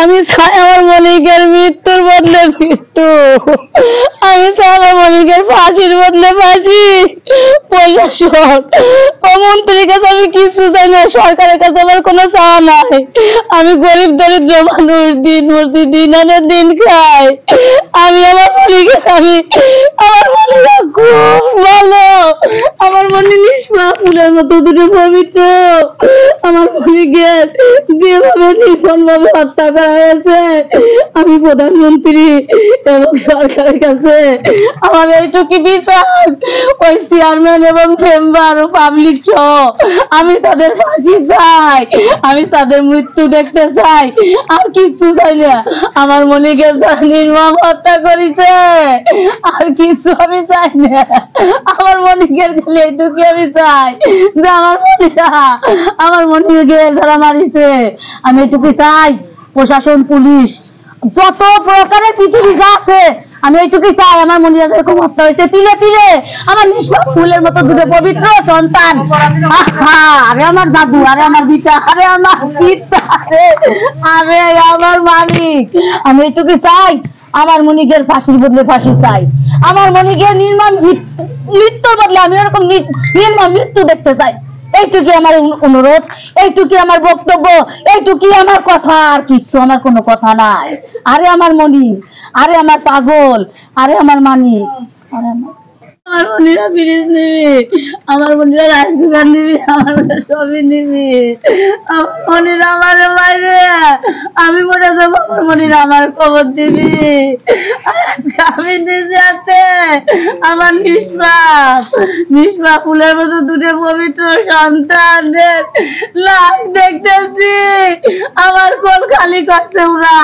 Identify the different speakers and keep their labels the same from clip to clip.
Speaker 1: আমি চাই আমার মনিকের মৃত্যুর বদলে মৃত্যু, আমি চাই আমার মনিকের ফাঁসির বদলে ফাঁসি। প্রশাসন ও মন্ত্রীর কাছে আমি কিছু চাই না, সরকারের কাছে আমার কোনো চাওয়া নাই। আমি গরিব দরিদ্র মানুষ, দিন মজুরি দিন আনে দিন খাই। আমি আমার মনিকে আমার মনিকা খুব ভালো, আমার মনি নিষ্পাপ ফুলের মতো দুটো পবিত্র। আমার মনিকে যেভাবে নির্মম ভাবে হত্যা করা হয়েছে, আমি প্রধানমন্ত্রী এবং সরকারের কাছে আমার এইটুকু বিচার, ওই চেয়ারম্যান এবং মেম্বার ও পাবলিক সহ আমি তাদের ফাঁসি চাই, আমি তাদের মৃত্যু দেখতে চাই, আর কিছু চাই না। আমার মনিকে নির্মম হত্যা করেছে, আর কিছু আমি চাই না। আমার মনিকে খালি এইটুকু আমি চাই যে আমার মনিকে যারা মারিছে, আমি এইটুকু চাই প্রশাসন পুলিশ যত প্রকারের পৃথিবী যা আছে, আমি এইটুকুই চাই আমার মনিরা যেরকম হত্যা হয়েছে তিলে তিলে আমার নিষ্পাপ ফুলের মতো দুটো পবিত্র সন্তান, আরে আমার দাদু, আরে আমার বিটা, আরে আমার পিতা, আরে আমার মালিক, আমি এইটুকুই চাই আমার মনিকের ফাঁসির বদলে ফাঁসি চাই। আমার মনিকের নির্মম মৃত্যুর বদলে আমি এরকম নির্মম মৃত্যু দেখতে চাই। এইটুকি আমার অনুরোধ, এইটুকি আমার বক্তব্য, এইটুকি আমার কথা, আর কিছু আমার কোনো কথা নাই। আরে আমার মনি, আরে আমার পাগল, আরে আমার মানিক, আরে আমার মনিরা ব্রিজ নিবি, আমার মনিরা রাইস কুকার নিবি, আমার সবই নিবি। আমার মনিরা আমার বাইরে, আমি মরে যাবো, আমার মনিরা আমার খবর দিবি। আমি নিজে আছে আমার নিষ্পাপ ফুলের মতো দুটো পবিত্র সন্তানের লাশ দেখতেছি, আমার কোল খালি করছে ওরা।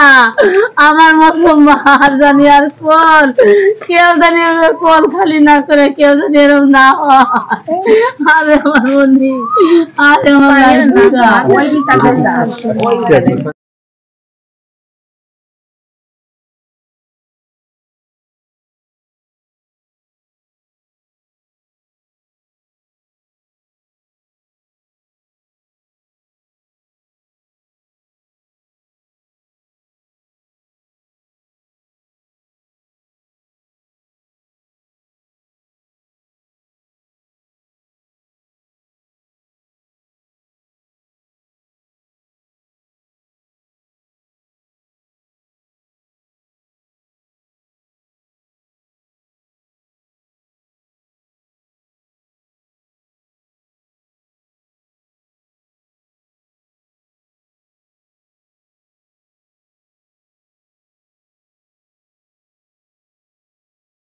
Speaker 1: আমার মতো মার জানি আর কোল কেউ জানি কোল খালি না করে, কেউ জানি এরকম না হয়। আরে আমার মনি, আরে আমার